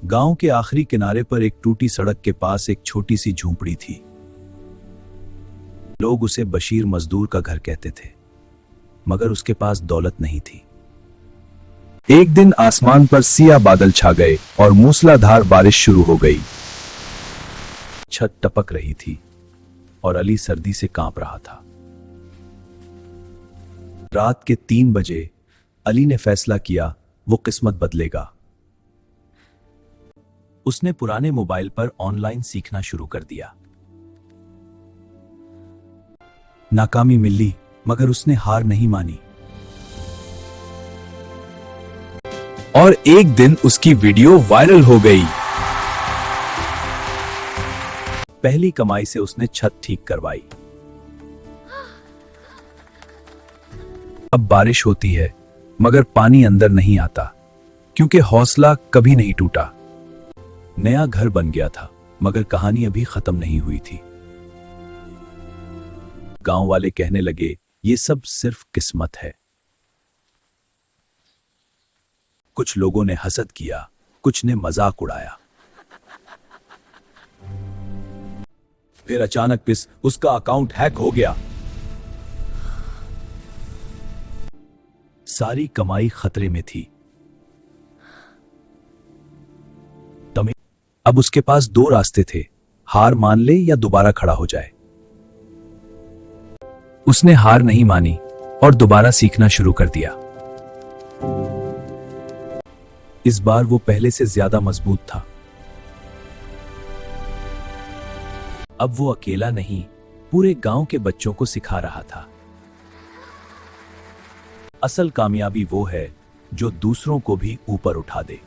गांव के आखिरी किनारे पर एक टूटी सड़क के पास एक छोटी सी झोंपड़ी थी। लोग उसे बशीर मजदूर का घर कहते थे, मगर उसके पास दौलत नहीं थी। एक दिन आसमान पर सियाह बादल छा गए और मूसलाधार बारिश शुरू हो गई। छत टपक रही थी और अली सर्दी से कांप रहा था। रात के 3 बजे अली ने फैसला किया वो किस्मत बदलेगा। उसने पुराने मोबाइल पर ऑनलाइन सीखना शुरू कर दिया। नाकामी मिली, मगर उसने हार नहीं मानी। और एक दिन उसकी वीडियो वायरल हो गई। पहली कमाई से उसने छत ठीक करवाई। अब बारिश होती है, मगर पानी अंदर नहीं आता, क्योंकि हौसला कभी नहीं टूटा। नया घर बन गया था, मगर कहानी अभी खत्म नहीं हुई थी। गांव वाले कहने लगे, ये सब सिर्फ किस्मत है। कुछ लोगों ने हसद किया, कुछ ने मजाक उड़ाया। फिर अचानक उसका अकाउंट हैक हो गया। सारी कमाई खतरे में थी। अब उसके पास 2 रास्ते थे, हार मान ले या दोबारा खड़ा हो जाए। उसने हार नहीं मानी और दोबारा सीखना शुरू कर दिया। इस बार वो पहले से ज्यादा मजबूत था। अब वो अकेला नहीं, पूरे गांव के बच्चों को सिखा रहा था। असल कामयाबी वो है जो दूसरों को भी ऊपर उठा दे।